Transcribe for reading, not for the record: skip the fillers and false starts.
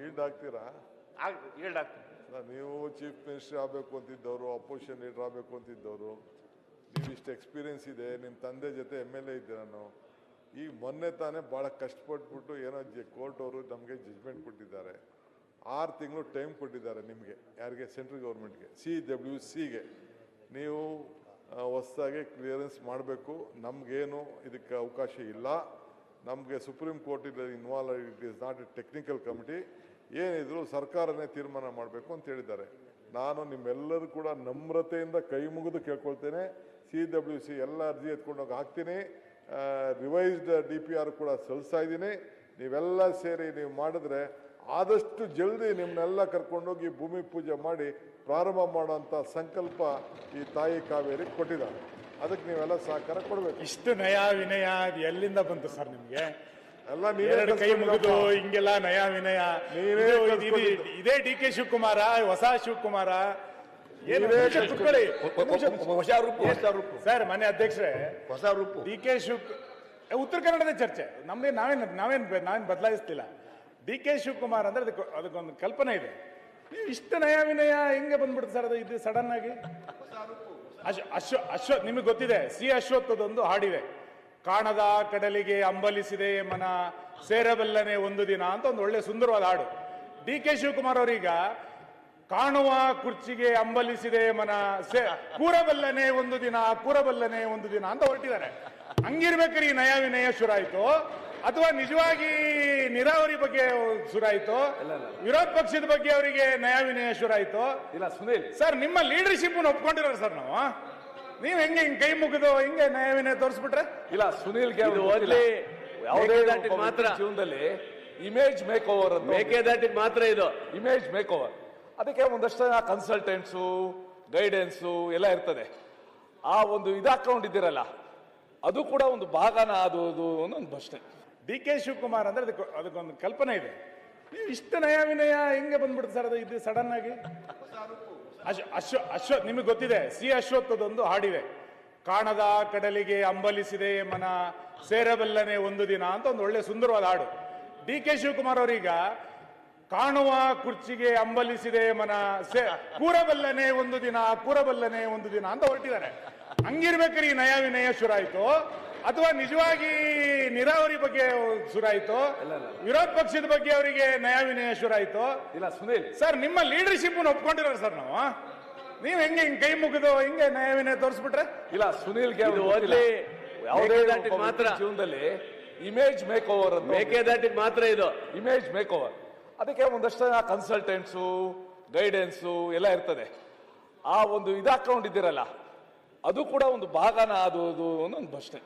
Yield ಆಗ್ತೀರಾ? Yield ಆಗ್ತೀನಿ. ನೀವು ಚೀಫ್ ಮಿನಿಸ್ಟರ್ ಆಗಬೇಕು ಅಂತಿದ್ದವರು, ಅಪೋಸಿಷನ್ ಲೀಡರ್ ಆಗಬೇಕು ಅಂತಿದ್ದವರು, ನೀವು ಇಷ್ಟು ಎಕ್ಸ್ಪೀರಿಯನ್ಸ್ ಇದೆ, ನಿಮ್ಮ ತಂದೆ ಜೊತೆ MLA ಇದ್ದೆ ನಾನು. ಈಗ ಮೊನ್ನೆ ತಾನೇ ಭಾಳ ಕಷ್ಟಪಟ್ಬಿಟ್ಟು ಏನೋ ಕೋರ್ಟ್ ಅವರು ನಮಗೆ ಜಜ್ಮೆಂಟ್ ಕೊಟ್ಟಿದ್ದಾರೆ. 6 ತಿಂಗಳು ಟೈಮ್ ಕೊಟ್ಟಿದ್ದಾರೆ ನಿಮಗೆ, ಯಾರಿಗೆ? ಸೆಂಟ್ರಲ್ ಗೌರ್ಮೆಂಟ್ಗೆ, CWCಗೆ. ನೀವು ಹೊಸದಾಗಿ ಕ್ಲಿಯರೆನ್ಸ್ ಮಾಡಬೇಕು. ನಮಗೇನು ಇದಕ್ಕೆ ಅವಕಾಶ ಇಲ್ಲ. ನಮಗೆ supreme court involve, it is not A technical committee. ಏನಿದ್ರು ಸರ್ಕಾರನೇ ತೀರ್ಮಾನ ಮಾಡಬೇಕು ಅಂತ ಹೇಳಿದ್ದಾರೆ. ನಾನು ನಿಮ್ಮೆಲ್ಲರೂ ಕೂಡ ನಮ್ರತೆಯಿಂದ ಕೈ ಮುಗಿದು ಕೇಳ್ಕೊಳ್ತೇನೆ. CWC ಎಲ್ಲ ಅರ್ಜಿ ಎತ್ಕೊಂಡೋಗಿ ಹಾಕ್ತೀನಿ. ರಿವೈಸ್ಡ್ DPR ಕೂಡ ಸಲ್ಲಿಸ್ತಾ ಇದ್ದೀನಿ. ನೀವೆಲ್ಲ ಸೇರಿ ನೀವು ಮಾಡಿದ್ರೆ ಆದಷ್ಟು ಜಲ್ದಿ ನಿಮ್ಮನ್ನೆಲ್ಲ ಕರ್ಕೊಂಡೋಗಿ ಭೂಮಿ ಪೂಜೆ ಮಾಡಿ ಪ್ರಾರಂಭ ಮಾಡೋಂಥ ಸಂಕಲ್ಪ ಈ ತಾಯಿ ಕಾವೇರಿ ಕೊಟ್ಟಿದ್ದಾರೆ. ಅದಕ್ಕೆ ನೀವೆಲ್ಲ ಸಹಕಾರ ಕೊಡಬೇಕು. ಇಷ್ಟು ನಯ ವಿನಯ ಎಲ್ಲಿಂದ ಬಂತು ಸರ್ ನಿಮ್ಗೆ? ಎಲ್ಲ ನೀವೇ ಕೈ ಮುಗಿದು ಹಿಂಗೆಲ್ಲ ನಯ ವಿನಯ. ಇದೇ DK ಶಿವಕುಮಾರ, ಹೊಸ ಶಿವಕುಮಾರ? ಸರ್ ಮನೆ ಅಧ್ಯಕ್ಷರೇ, ಹೊಸ ರೂಪು DK ಉತ್ತರ ಕನ್ನಡದ ಚರ್ಚೆ ನಮ್ದೇ. ನಾವೇನ್ ಬದಲಾಯಿಸ್ತಿಲ್ಲ. DK ಶಿವಕುಮಾರ್ ಅಂದ್ರೆ ಅದಕ್ಕೊಂದು ಕಲ್ಪನೆ ಇದೆ. ನೀವು ಇಷ್ಟು ನಯ ವಿನಯ ಹೆಂಗೆ ಬಂದ್ಬಿಡುತ್ತೆ ಸರ್ ಅದು? ಇದು ಸಡನ್ ಆಗಿ ಅಶ್ವಥ್ ನಿಮಗೆ ಗೊತ್ತಿದೆ, ಅಶ್ವತ್ಥದೊಂದು ಹಾಡಿದೆ, ಕಾಣದ ಕಡಲಿಗೆ ಅಂಬಲಿಸಿದೆ ಮನ ಸೇರಬಲ್ಲನೆ ಒಂದು ದಿನ ಅಂತ ಒಂದು ಒಳ್ಳೆ ಸುಂದರವಾದ ಹಾಡು. DK ಶಿವಕುಮಾರ್ ಅವರೀಗ ಕಾಣುವ ಕುರ್ಚಿಗೆ ಅಂಬಲಿಸಿದೆ ಮನ ಕೂರಬಲ್ಲನೆ ಒಂದು ದಿನ, ಕೂರಬಲ್ಲನೆ ಒಂದು ದಿನ ಅಂತ ಹೊರಟಿದ್ದಾರೆ. ಹಂಗಿರ್ಬೇಕಾದ್ರೆ ಈ ನಯ ವಿನಯ ಶುರಾಯ್ತು ಅಥವಾ ನಿಜವಾಗಿ ನೀರಾವರಿ ಬಗ್ಗೆ ಶುರಾಯ್ತು? ವಿರೋಧ ಪಕ್ಷದ ಬಗ್ಗೆ ಅವರಿಗೆ ನಯ ವಿನಯ ಶುರಾಯ್ತು? ಇಲ್ಲ ಸುನೀಲ್ ಸರ್, ನಿಮ್ಮ ಲೀಡರ್ಶಿಪ್ ಒಪ್ಕೊಂಡಿರೋ ಸರ್ ನಾವು. ನೀವ್ ಹೆಂಗೆ ಕೈ ಮುಗಿದು ಹಿಂಗೆ ನಯ ವಿನಯ ತೋರಿಸ್ಬಿಟ್ರೆ? ಇಲ್ಲ ಸುನೀಲ್ಗೆ ಮಾತ್ರ ಜೀವನದಲ್ಲಿ ಇಮೇಜ್ ಮೇಕ್ ಓವರ್ ಮೇಕೆದಾಟಿಗೆ ಮಾತ್ರ ಇದು ಇಮೇಜ್ ಮೇಕ್ ಓವರ್. ಅದಕ್ಕೆ ಒಂದಷ್ಟು ಜನ ಕನ್ಸಲ್ಟೆಂಟ್ಸು, ಗೈಡೆನ್ಸು ಎಲ್ಲ ಇರ್ತದೆ. ಆ ಒಂದು ಇದಾಕೊಂಡಿದ್ದೀರಲ್ಲ, ಅದು ಕೂಡ ಒಂದು ಭಾಗನ ಅದು ಒಂದು ಅಷ್ಟೇ. DK ಶಿವಕುಮಾರ್ ಅಂದ್ರೆ ಅದಕ್ಕೊಂದು ಕಲ್ಪನೆ ಇದೆ. ನೀವು ಇಷ್ಟು ನಯ ವಿನಯ ಹೆಂಗೆ ಬಂದ್ಬಿಡುತ್ತೆ ಸರ್ ಅದು? ಇದು ಸಡನ್ ಆಗಿ ಅಶ್ವಥ್ ನಿಮಗೆ ಗೊತ್ತಿದೆ, ಅಶ್ವತ್ಥದೊಂದು ಹಾಡಿದೆ, ಕಾಣದ ಕಡಲಿಗೆ ಅಂಬಲಿಸಿದೆ ಮನ ಸೇರಬಲ್ಲನೆ ಒಂದು ದಿನ ಅಂತ ಒಂದು ಒಳ್ಳೆ ಸುಂದರವಾದ ಹಾಡು. DK ಶಿವಕುಮಾರ್ ಅವರೀಗ ಕಾಣುವ ಕುರ್ಚಿಗೆ ಅಂಬಲಿಸಿದೆ ಮನ ಕೂರಬಲ್ಲನೆ ಒಂದು ದಿನ, ಕೂರಬಲ್ಲನೆ ಒಂದು ದಿನ ಅಂತ ಹೊರಟಿದ್ದಾರೆ. ಹಂಗಿರ್ಬೇಕಾದ್ರೆ ಈ ನಯ ವಿನಯ ಶುರಾಯ್ತು ಅಥವಾ ನಿಜವಾಗಿ ನೀರಾವರಿ ಬಗ್ಗೆ ಶುರಾಯ್ತು? ವಿರೋಧ ಪಕ್ಷದ ಬಗ್ಗೆ ಅವರಿಗೆ ನಯ ವಿನಯ ಶುರಾಯ್ತು? ಇಲ್ಲ ಸುನೀಲ್ ಸರ್, ನಿಮ್ಮ ಲೀಡರ್ಶಿಪ್ ಒಪ್ಕೊಂಡಿರೋ ಸರ್ ನಾವು. ನೀವ್ ಹೆಂಗೆ ಕೈ ಮುಗಿದು ಹಿಂಗೆ ನಯ ವಿನಯ ತೋರಿಸ್ಬಿಟ್ರೆ? ಇಲ್ಲ ಸುನೀಲ್ಗೆ ಮಾತ್ರ ಜೀವನದಲ್ಲಿ ಇಮೇಜ್ ಮೇಕ್ ಓವರ್ ಮೇಕೆದಾಟಿಗೆ ಮಾತ್ರ ಇದು ಇಮೇಜ್ ಮೇಕ್ ಓವರ್. ಅದಕ್ಕೆ ಒಂದಷ್ಟು ಜನ ಕನ್ಸಲ್ಟೆಂಟ್ಸು, ಗೈಡೆನ್ಸು ಎಲ್ಲ ಇರ್ತದೆ. ಆ ಒಂದು ಇದಾಕೊಂಡಿದ್ದೀರಲ್ಲ, ಅದು ಕೂಡ ಒಂದು ಭಾಗನ ಅದು ಒಂದು ಅಷ್ಟೇ.